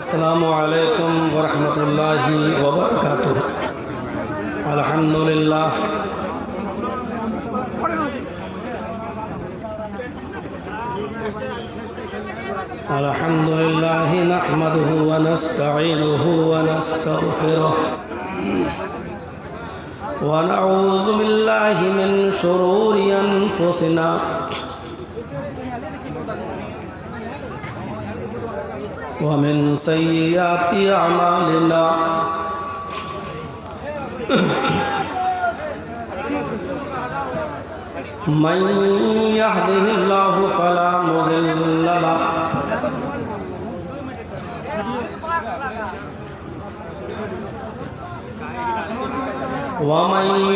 अस्सलामु अलैकुम वरहमतुल्लाहि वबरकातुहू। अल्हम्दुलिल्लाह अल्हम्दुलिल्लाहि नहमदुहु व नस्तईनुहु व नस्तगफिरुह व नऊज़ु बिल्लाहि मिन शुरूरि अनफुसिना वमिन सय्यिआति अमालिना मन यहदिहिल्लाहु फला मुज़िल्ल लहु व मन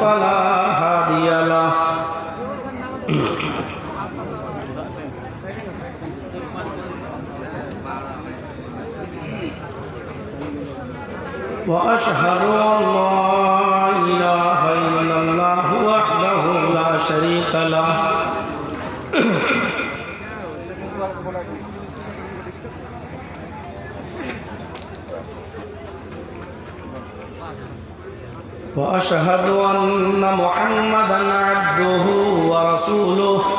फला हादिय लहु। वअशहदु अल्ला इलाहा इल्लल्लाह वहदहु ला शरीक लहु वअशहदु अन्न मुहम्मदन अब्दुहु व रसूलुहु।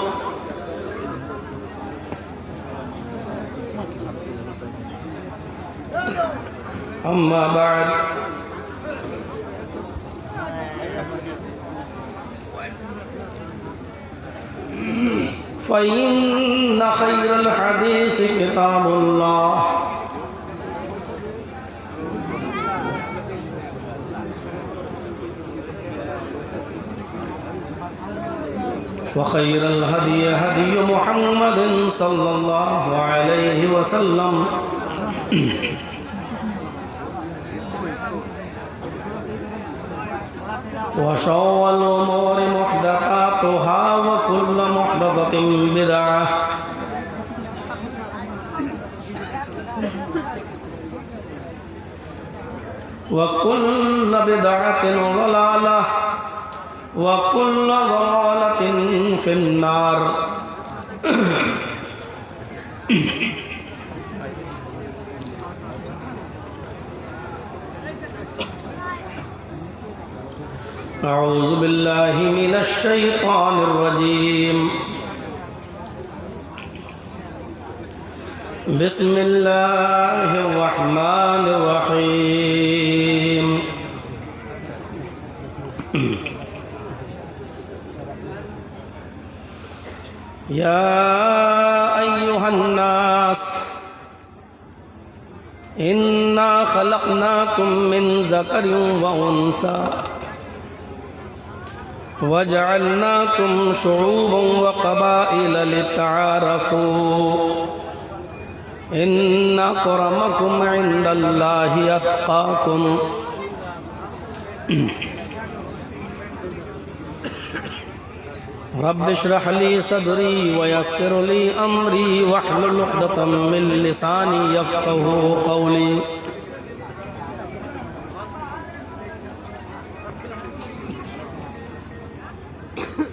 अम्मा बाद फ़इन्न खैरल हदीस किताबुल्लाह व खैरल हदी हदी मुहम्मदिन सल्लल्लाहु अलैहि वसल्लम वशर्रल उमूरि मुहदसातुहा व कुल्लु मुहदसतिन बिदअह व कुल्लु बिदअतिन ज़लालह व कुल्लु ज़लालतिन फिन्नार। अऊज़ु बिल्लाहि मिनश शैतानिर रजीम। बिस्मिल्लाहिर रहमानिर रहीम। या अय्युहन नास इन्ना खलक़नाकुम मिन ज़करिन व उन्सा वजअलनाकुम शुऊबन व क़बाइल लितआरफू इन्न अक्रमकुम इंदल्लाहि अत्क़ाकुम। रब्बि इश्रह ली सदरी व यस्सिर ली अमरी वहलुल उक़दतम मिन लिसानी यफ़क़हू क़ौली।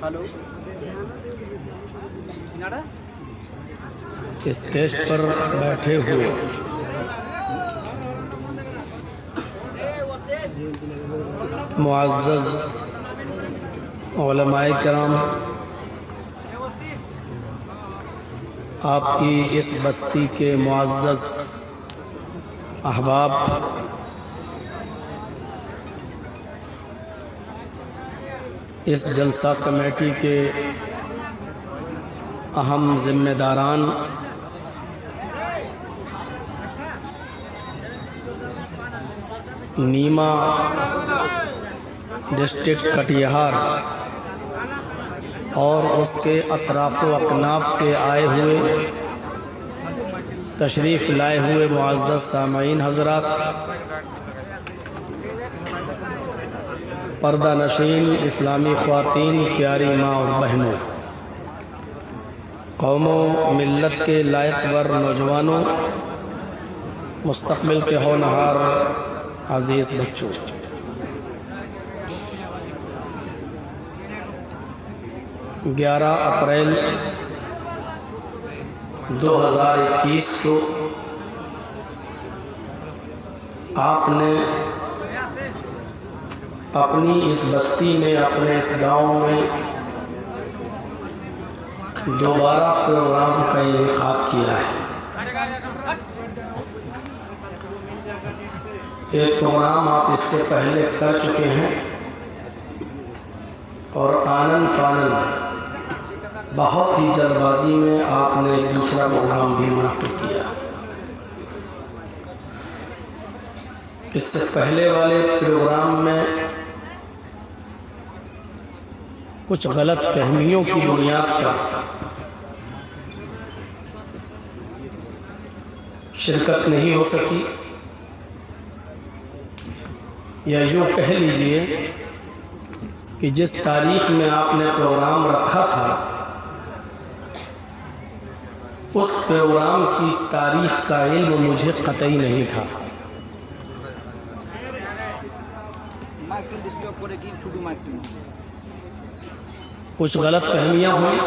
हेलो स्टेज पर बैठे हुए मुअज़्ज़ज़ उलमाए किराम, आपकी इस बस्ती के मुअज़्ज़ज़ अहबाब, इस जलसा कमेटी के अहम ज़िम्मेदारान, नीमा डिस्ट्रिक्ट कटिहार और उसके अतराफ़ व अकनाफ से आए हुए तशरीफ़ लाए हुए मुअज़्ज़ज़ सामईन हज़रात, पर्दा नशीन इस्लामी ख़वातीन, प्यारी माँ और बहनों, कौमों मिल्लत के लायक वर नौजवानों, मुस्तक़बिल के होनहार अज़ीज़ बच्चों, 11 अप्रैल 2021 को आपने अपनी इस बस्ती में, अपने इस गांव में दोबारा प्रोग्राम का इनेकाद किया है। एक प्रोग्राम आप इससे पहले कर चुके हैं और आनंद फानन बहुत ही जल्दबाजी में आपने एक दूसरा प्रोग्राम भी मुनक्किद किया। इससे पहले वाले प्रोग्राम में कुछ गलत फहमियों की बुनियाद पर शिरकत नहीं हो सकी, या यूँ कह लीजिए कि जिस तारीख में आपने प्रोग्राम रखा था उस प्रोग्राम की तारीख का इल्म मुझे कतई नहीं था। कुछ गलत फहमियाँ हुई,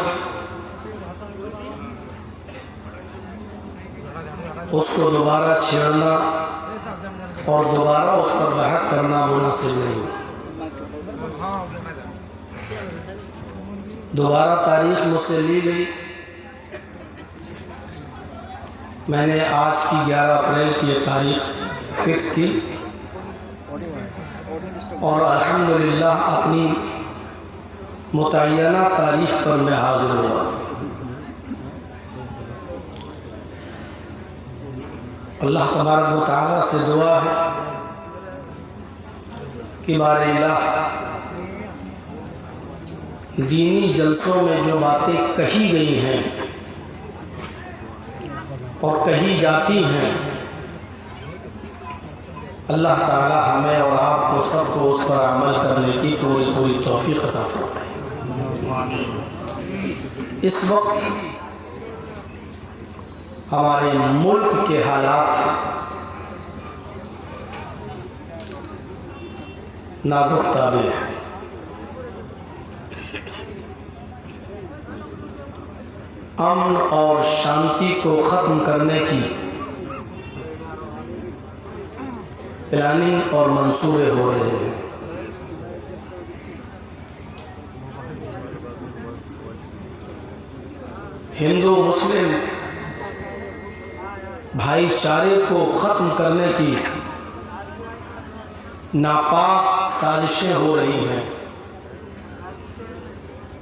उसको दोबारा छेड़ना और दोबारा उस पर बहस करना मुनासिब नहीं। दोबारा तारीख मुझसे ली गई। मैंने आज की 11 अप्रैल की ये तारीख फिक्स की और अल्हम्दुलिल्लाह अपनी मुतय्यना तारीख पर मैं हाजिर हुआ। अल्लाह तबारक व तआला से दुआ है कि बारे इलाह दीनी जलसों में जो बातें कही गई हैं और कही जाती हैं, अल्लाह ताला हमें और आपको सबको उस पर अमल करने की पूरी तौफीक अता फरमाए। इस वक्त हमारे मुल्क के हालात नागुफ्ताबे हैं। अमन और शांति को ख़त्म करने की प्लानिंग और मंसूबे हो रहे हैं। हिंदू मुस्लिम भाईचारे को ख़त्म करने की नापाक साजिशें हो रही हैं।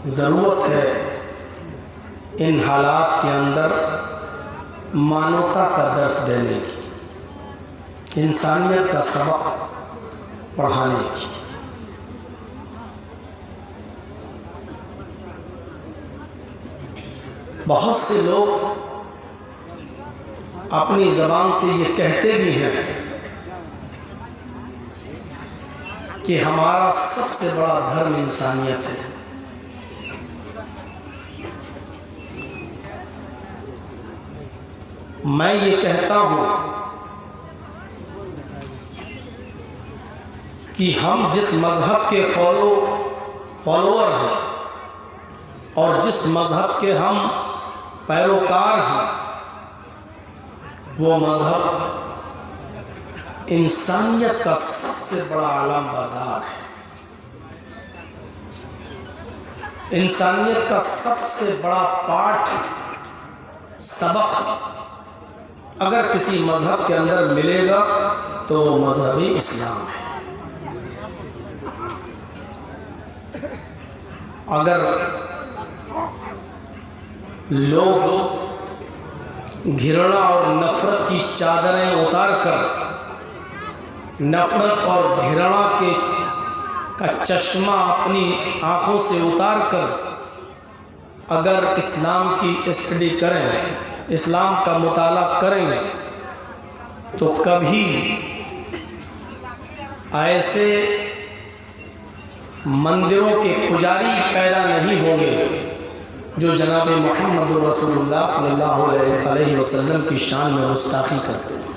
ज़रूरत है इन हालात के अंदर मानवता का दर्स देने की, इंसानियत का सबक पढ़ाने की। बहुत से लोग अपनी ज़बान से ये कहते भी हैं कि हमारा सबसे बड़ा धर्म इंसानियत है। मैं ये कहता हूँ कि हम जिस मज़हब के फॉलोअर हैं और जिस मज़हब के हम पैरोकार हैं, वो मज़हब इंसानियत का सबसे बड़ा आलमबरदार है। इंसानियत का सबसे बड़ा पाठ, सबक अगर किसी मज़हब के अंदर मिलेगा तो वो मज़हबी इस्लाम है। अगर लोग घृणा और नफ़रत की चादरें उतार कर, नफ़रत और घृणा का चश्मा अपनी आँखों से उतार कर अगर इस्लाम की स्टडी करें, इस्लाम का मुताला करेंगे, तो कभी ऐसे मंदिरों के पुजारी पैदा नहीं होंगे जो जनाब मोहम्मद रसूलुल्लाह सल्लल्लाहु अलैहि वसल्लम की शान में गुस्ताखी करते हैं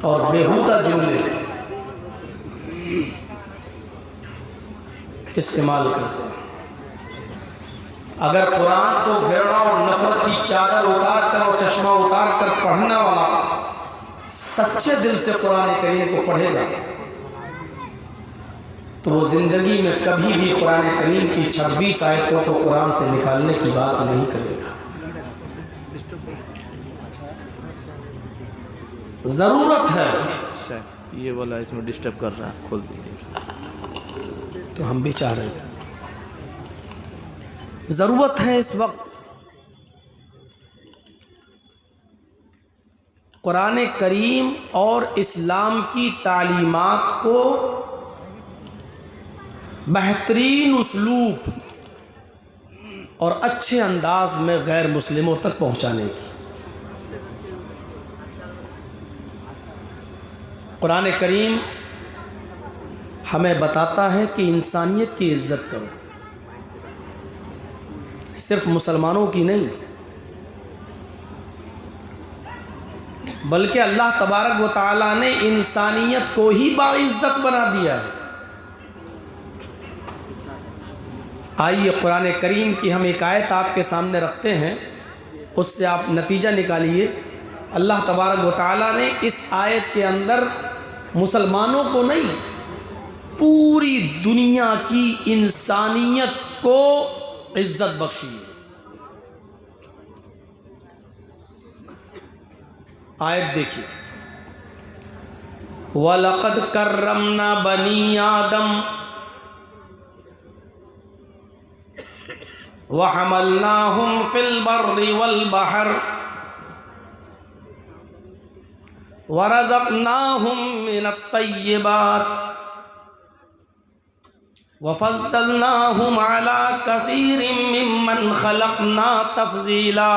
और बेहुदा जुमले इस्तेमाल करते हैं। अगर कुरान को घृणा और नफरत की चादर उतार कर और चश्मा उतार कर पढ़ने वाला सच्चे दिल से कुरान करीम को पढ़ेगा तो वो जिंदगी में कभी भी कुरान करीम की 26 आयतों को कुरान से निकालने की बात नहीं करेगा। जरूरत है, ये वाला इसमें डिस्टर्ब कर रहा है, खोल दीजिए। तो हम भी चाह रहे थे, जरूरत है इस वक्त कुरान करीम और इस्लाम की तालीमात को बेहतरीन उसलूब और अच्छे अंदाज में गैर मुस्लिमों तक पहुंचाने की। कुरान करीम हमें बताता है कि इंसानियत की इज्जत करो, सिर्फ मुसलमानों की नहीं बल्कि अल्लाह तबारक व तआला ने इंसानियत को ही बाइज्जत बना दिया है। आइए कुरान करीम की हम एक आयत आपके सामने रखते हैं, उससे आप नतीजा निकालिए। अल्लाह तबारक व तआला ने इस आयत के अंदर मुसलमानों को नहीं, पूरी दुनिया की इंसानियत को इज्जत बख्शी है। आयत देखिए, वलक़द कर्रमना बनी आदम वहमलनाहुम फिल बर्रि वल बहर वरज़क़नाहुम मिनत तय्यिबात वफ़ज़्ज़लनाहुम अला कसीरिम मिम्मन ख़लक़ना तफ़ज़ीला।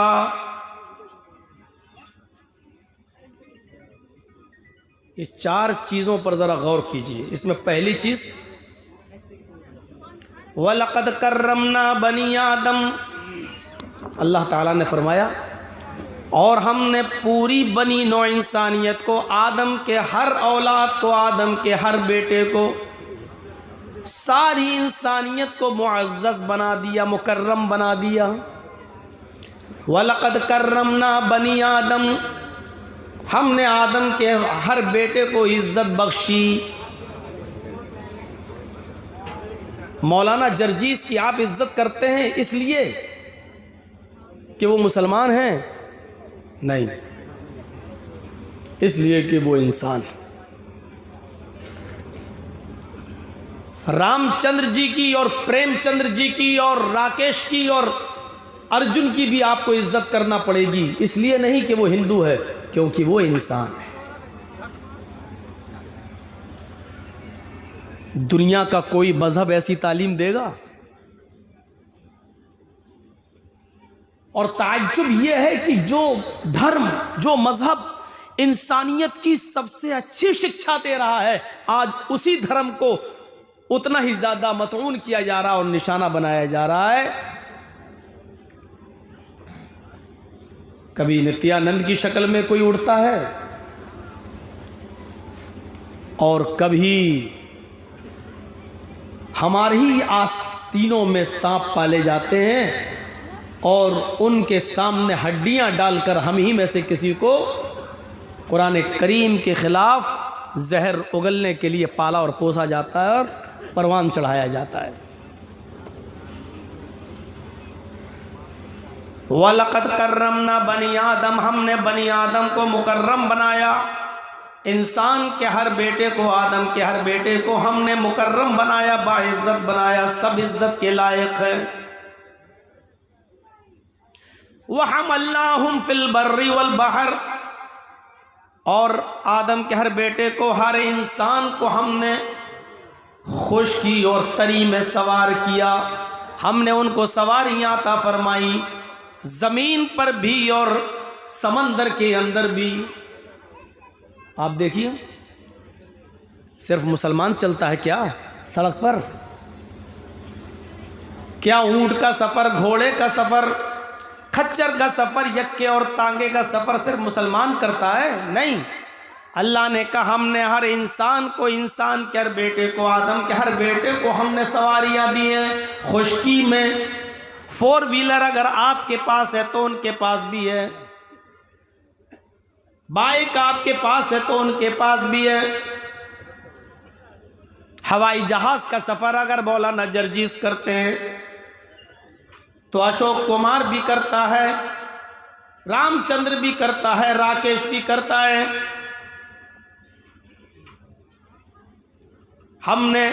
ये 4 चीज़ों पर ज़रा गौर कीजिए। इसमें पहली चीज़, वलक़द कर्रमना बनी आदम, अल्लाह ताला ने फरमाया और हमने पूरी बनी नौ इंसानियत को, आदम के हर औलाद को, आदम के हर बेटे को, सारी इंसानियत को मुअज़्ज़ज़ बना दिया, मुकर्रम बना दिया। वलक़द कर्रमना बनी आदम, हमने आदम के हर बेटे को इज्जत बख्शी। मौलाना जर्जीस की आप इज्जत करते हैं इसलिए कि वो मुसलमान हैं? नहीं, इसलिए कि वो इंसान। रामचंद्र जी की और प्रेमचंद्र जी की और राकेश की और अर्जुन की भी आपको इज्जत करना पड़ेगी, इसलिए नहीं कि वो हिंदू है, क्योंकि वो इंसान है। दुनिया का कोई मजहब ऐसी तालीम देगा? और ताज्जुब यह है कि जो धर्म, जो मजहब इंसानियत की सबसे अच्छी शिक्षा दे रहा है, आज उसी धर्म को उतना ही ज्यादा मतऊन किया जा रहा है और निशाना बनाया जा रहा है। कभी नित्यानंद की शक्ल में कोई उड़ता है और कभी हमारे ही आस्तीनों में सांप पाले जाते हैं और उनके सामने हड्डियां डालकर हम ही में से किसी को कुरान करीम के खिलाफ जहर उगलने के लिए पाला और पोसा जाता है और परवान चढ़ाया जाता है। वलक़द कर्रमना बनी आदम, हमने बनी आदम को मुकर्रम बनाया। इंसान के हर बेटे को, आदम के हर बेटे को हमने मुकर्रम बनाया, बाइज्जत बनाया, सब इज्जत के लायक है। वहमलनाहुम फिल बर्रि वल बहर, और आदम के हर बेटे को, हर इंसान को हमने खुशकी और तरी में सवार किया। हमने उनको सवारियां अता फरमाई, जमीन पर भी और समंदर के अंदर भी। आप देखिए, सिर्फ मुसलमान चलता है क्या सड़क पर? क्या ऊंट का सफर, घोड़े का सफर, खच्चर का सफर, यक्के और तांगे का सफर सिर्फ मुसलमान करता है? नहीं, अल्लाह ने कहा हमने हर इंसान को, इंसान के हर बेटे को, आदम के हर बेटे को हमने सवारियां दी हैं। खुशकी में 4 व्हीलर अगर आपके पास है तो उनके पास भी है। बाइक आपके पास है तो उनके पास भी है। हवाई जहाज का सफर अगर मौलाना जर्जीस करते हैं तो अशोक कुमार भी करता है, रामचंद्र भी करता है, राकेश भी करता है। हमने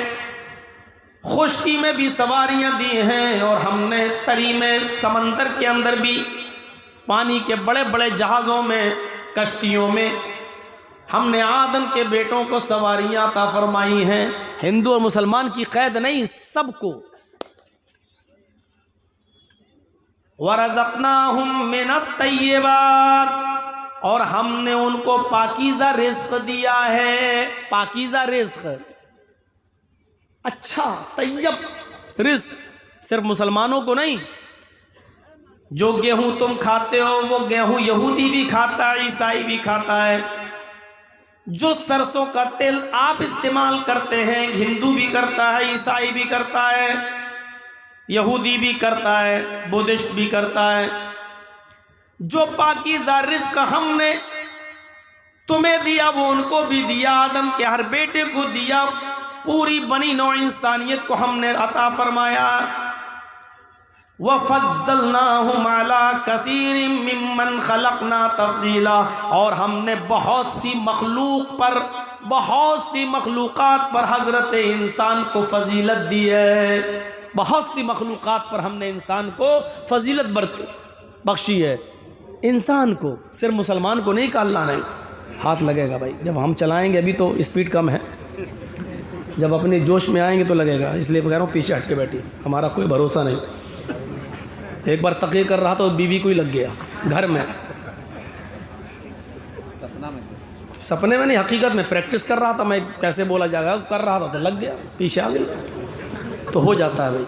खुश्की में भी सवारियां दी हैं और हमने तरी में, समंदर के अंदर भी, पानी के बड़े बड़े जहाज़ों में, कश्तियों में हमने आदम के बेटों को सवारियां अता फरमाई हैं। हिंदू और मुसलमान की कैद नहीं, सबको। वरज़क़नाहुम मिनत-तय्यिबात, और हमने उनको पाकीज़ा रिज़्क़ दिया है। पाकीज़ा रिज़्क़, अच्छा तैयब रिज़्क़ सिर्फ मुसलमानों को नहीं। जो गेहूं तुम खाते हो वो गेहूं यहूदी भी खाता है, ईसाई भी खाता है। जो सरसों का तेल आप इस्तेमाल करते हैं, हिंदू भी करता है, ईसाई भी करता है, यहूदी भी करता है, बुद्धिस्ट भी करता है। जो पाकीज़ा रिज़्क़ हमने तुम्हें दिया वो उनको भी दिया, आदम के हर बेटे को दिया, पूरी बनी नौ इंसानियत को हमने अता फरमाया। वफ़ज़्ज़लनाहुम अला कसीरिम मिम्मन खलक़ना तफ़ज़ीला, और हमने बहुत सी मखलूक पर, बहुत सी मखलूक़ात पर हज़रत इंसान को फजीलत दी है। बहुत सी मखलूक़ात पर हमने इंसान को फजीलत बख्शी है। इंसान को, सिर्फ मुसलमान को नहीं कहा अल्लाह ने। हाथ लगेगा भाई, जब हम चलाएंगे, अभी तो स्पीड कम है, जब अपने जोश में आएंगे तो लगेगा, इसलिए कह रहा हूँ पीछे हट के बैठी, हमारा कोई भरोसा नहीं। एक बार तक़ीया कर रहा था तो बीवी को ही लग गया घर में, सपने में नहीं, हकीकत में प्रैक्टिस कर रहा था मैं, कैसे बोला जाएगा कर रहा था तो लग गया, पीछे आ गई। तो हो जाता है भाई।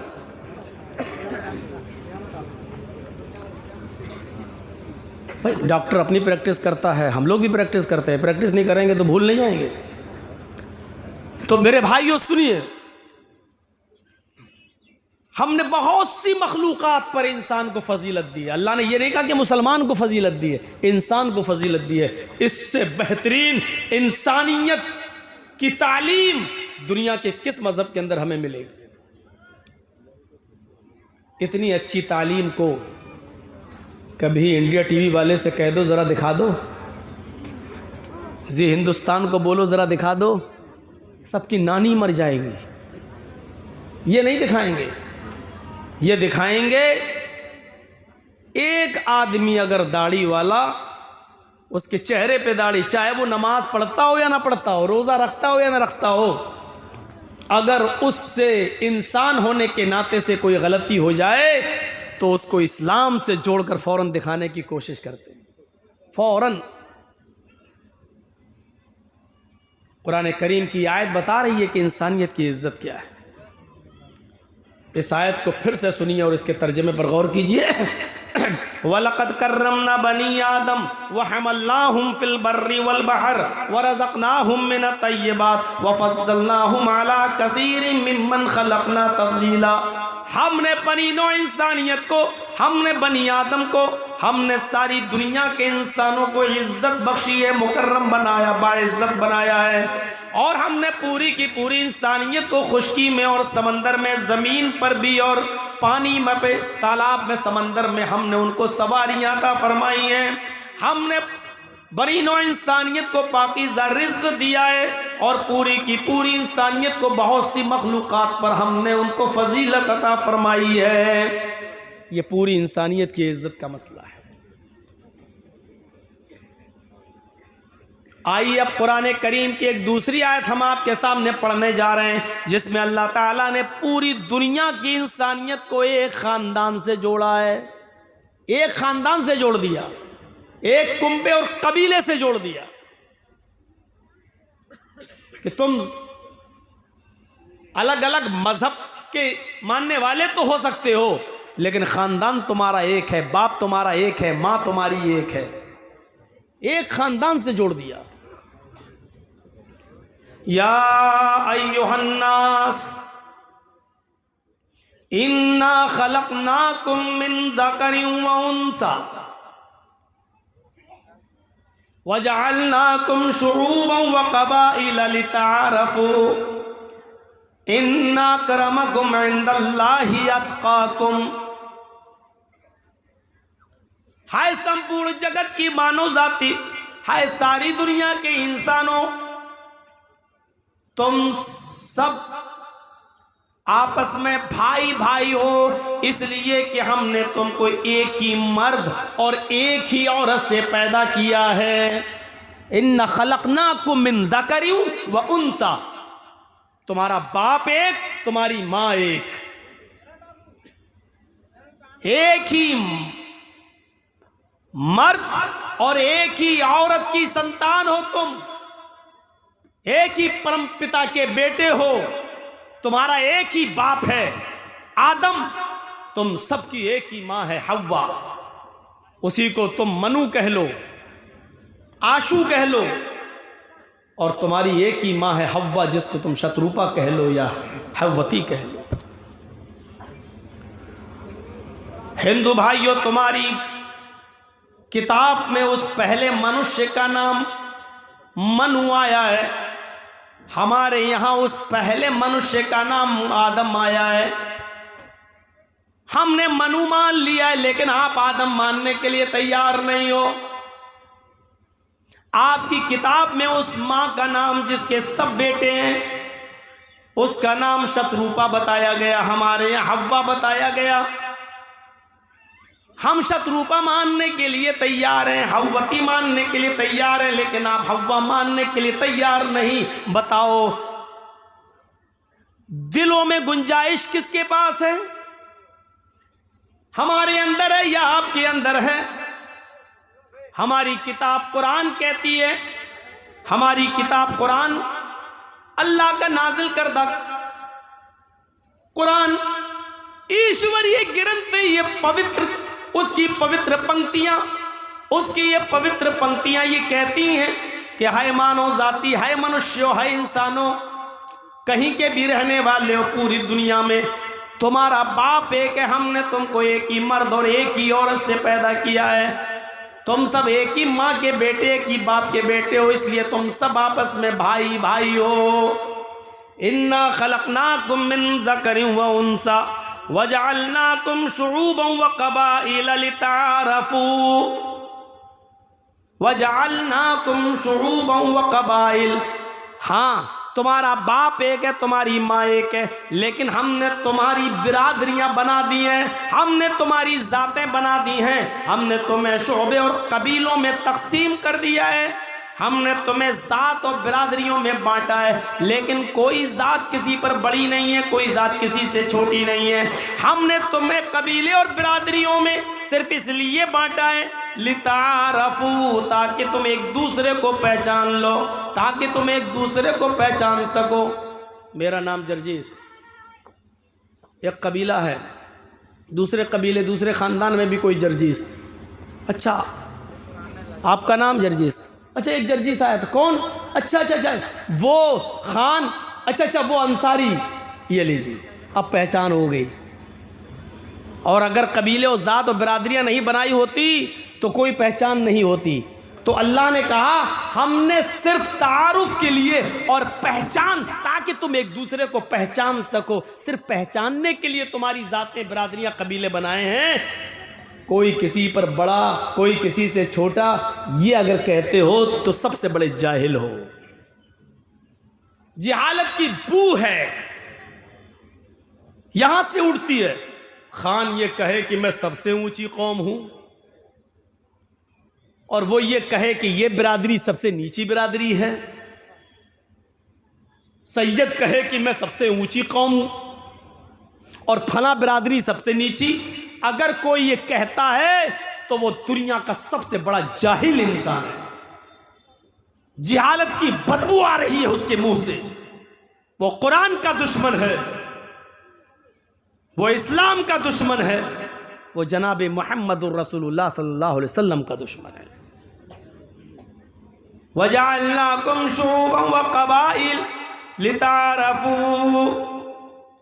भाई डॉक्टर अपनी प्रैक्टिस करता है, हम लोग भी प्रैक्टिस करते हैं, प्रैक्टिस नहीं करेंगे तो भूल नहीं जाएंगे। तो मेरे भाइयों सुनिए, हमने बहुत सी मखलूक़ात पर इंसान को फजीलत दी है। अल्लाह ने ये नहीं कहा कि मुसलमान को फजीलत दी है, इंसान को फजीलत दी है। इससे बेहतरीन इंसानियत की तालीम दुनिया के किस मज़हब के अंदर हमें मिलेगी? इतनी अच्छी तालीम को कभी इंडिया टीवी वाले से कह दो ज़रा दिखा दो, जी हिंदुस्तान को बोलो ज़रा दिखा दो, सबकी नानी मर जाएगी। ये नहीं दिखाएंगे, ये दिखाएंगे एक आदमी अगर दाढ़ी वाला, उसके चेहरे पे दाढ़ी, चाहे वो नमाज पढ़ता हो या ना पढ़ता हो, रोज़ा रखता हो या ना रखता हो, अगर उससे इंसान होने के नाते से कोई गलती हो जाए तो उसको इस्लाम से जोड़कर फ़ौरन दिखाने की कोशिश करते हैं, फ़ौरन। कुरान करीम की आयत बता रही है कि इंसानियत की इज़्ज़त क्या है। इस आयत को फिर से सुनिए और इसके तर्जुमे पर गौर कीजिए। वलक़द कर्रमना बनी आदम व हमलनाहुम फिल बर्रि वल बहर व रज़क़नाहुम मिनत तय्यिबात व फ़ज़्ज़लनाहुम अला कसीरिम मिम्मन खलक़ना तफ़ज़ीला। हमने बनी नौ इंसानियत को, हमने बनी आदम को, हमने सारी दुनिया के इंसानों को इज्जत बख्शी है, मुकर्रम बनाया, बाइज्जत बनाया है। और हमने पूरी की पूरी इंसानियत को खुश्की में और समंदर में, ज़मीन पर भी और पानी में पे, तालाब में, समंदर में हमने उनको सवारियाँ अता फरमाई हैं। हमने बनी नौ इंसानियत को पाकीज़ा रिज़्क़ दिया है और पूरी की पूरी इंसानियत को बहुत सी मखलूक़ात पर हमने उनको फजीलत अता फरमाई है। ये पूरी इंसानियत की इज़्ज़त का मसला है। आइए अब कुरान करीम की एक दूसरी आयत हम आपके सामने पढ़ने जा रहे हैं, जिसमें अल्लाह ताला ने पूरी दुनिया की इंसानियत को एक ख़ानदान से जोड़ा है। एक ख़ानदान से जोड़ दिया, एक कुंबे और कबीले से जोड़ दिया कि तुम अलग अलग मजहब के मानने वाले तो हो सकते हो, लेकिन ख़ानदान तुम्हारा एक है, बाप तुम्हारा एक है, माँ तुम्हारी एक है। एक ख़ानदान से जोड़ दिया। या अय्युहन्नास इन्ना खलक़नाकुम मिन ज़करिन व उन्सा वजअलनाकुम शुऊबन व क़बाइल लिताअरफू इन्ना अक्रमकुम इंदल्लाहि अत्क़ाकुम। हाय संपूर्ण जगत की मानव जाति, हाय सारी दुनिया के इंसानों, तुम सब आपस में भाई भाई हो, इसलिए कि हमने तुमको एक ही मर्द और एक ही औरत से पैदा किया है। इन्ना खलकनाकुम मिन ज़करिन व उन्सा, तुम्हारा बाप एक, तुम्हारी माँ एक, एक ही मर्द और एक ही औरत की संतान हो तुम, एक ही परम पिता के बेटे हो, तुम्हारा एक ही बाप है आदम, तुम सबकी एक ही मां है हव्वा। उसी को तुम मनु कह लो, आशू कह लो, और तुम्हारी एक ही मां है हव्वा, जिसको तुम शत्रुपा कह लो या हव्वती कह लो। हिंदू भाइयों, तुम्हारी किताब में उस पहले मनुष्य का नाम मनु आया है, हमारे यहां उस पहले मनुष्य का नाम आदम आया है। हमने मनु मान लिया है, लेकिन आप आदम मानने के लिए तैयार नहीं हो। आपकी किताब में उस मां का नाम, जिसके सब बेटे हैं, उसका नाम शत्रुपा बताया गया, हमारे यहां हव्वा बताया गया। हम शत्रुपा मानने के लिए तैयार हैं, हव्वती मानने के लिए तैयार हैं, लेकिन आप हव्वा मानने के लिए तैयार नहीं। बताओ, दिलों में गुंजाइश किसके पास है? हमारे अंदर है या आपके अंदर है? हमारी किताब कुरान कहती है, हमारी किताब कुरान अल्लाह का नाजिल करदा कुरान, ईश्वरीय ग्रंथ, ये पवित्र, उसकी पवित्र पंक्तियां, उसकी ये पवित्र पंक्तियां ये कहती हैं कि हाय मानव जाति, हाय मनुष्यों, हाय इंसानों, कहीं के भी रहने वाले हो पूरी दुनिया में, तुम्हारा बाप एक है, हमने तुमको एक ही मर्द और एक ही औरत से पैदा किया है। तुम सब एक ही माँ के बेटे, एक ही बाप के बेटे हो, इसलिए तुम सब आपस में भाई भाई हो। इन्ना खलकनाकुम मिन ज़करिन व उन्सा वजअलनाकुम शुऊबन व क़बाइल लिताअरफू, वजअलनाकुम शुऊबन व क़बाइल। हाँ, तुम्हारा बाप एक है, तुम्हारी माँ एक है, लेकिन हमने तुम्हारी बिरादरियां बना दी हैं, हमने तुम्हारी जातें बना दी हैं, हमने तुम्हें शोबे और कबीलों में तकसीम कर दिया है, हमने तुम्हें जात और बिरादरियों में बांटा है। लेकिन कोई जात किसी पर बड़ी नहीं है, कोई जात किसी से छोटी नहीं है। हमने तुम्हें कबीले और बिरादरियों में सिर्फ इसलिए बांटा है लितारफू, ताकि तुम एक दूसरे को पहचान लो, ताकि तुम एक दूसरे को पहचान सको। मेरा नाम जर्जीस, एक कबीला है, दूसरे कबीले, दूसरे ख़ानदान में भी कोई जर्जीस। अच्छा, आपका नाम जर्जीस, अच्छा एक जर्जीस आया था, कौन? अच्छा अच्छा अच्छा, वो खान, अच्छा अच्छा वो अंसारी, ये लीजिए, अब पहचान हो गई। और अगर कबीले और ज़ात और बिरादरियाँ नहीं बनाई होती तो कोई पहचान नहीं होती। तो अल्लाह ने कहा हमने सिर्फ तारुफ के लिए और पहचान, ताकि तुम एक दूसरे को पहचान सको, सिर्फ पहचानने के लिए तुम्हारी ज़ातें, बिरादरियाँ, कबीले बनाए हैं। कोई किसी पर बड़ा, कोई किसी से छोटा, ये अगर कहते हो तो सबसे बड़े जाहिल हो। जहालत की बू है यहां से उठती है। खान ये कहे कि मैं सबसे ऊंची कौम हूं, और वो ये कहे कि ये बिरादरी सबसे नीची बिरादरी है। सैयद कहे कि मैं सबसे ऊंची कौम हूं और फला बिरादरी सबसे नीची। अगर कोई ये कहता है तो वो दुनिया का सबसे बड़ा जाहिल इंसान है। जिहालत की बदबू आ रही है उसके मुंह से। वो कुरान का दुश्मन है, वो इस्लाम का दुश्मन है, वो जनाब मुहम्मदुर रसूलुल्लाह सल्लल्लाहु अलैहि वसल्लम का दुश्मन है। वजअलनाकुम शुऊबन व क़बाइल लितारफू।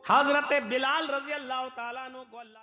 हज़रत बिलाल रज़ी अल्लाह तआला अन्हु को अल्लाह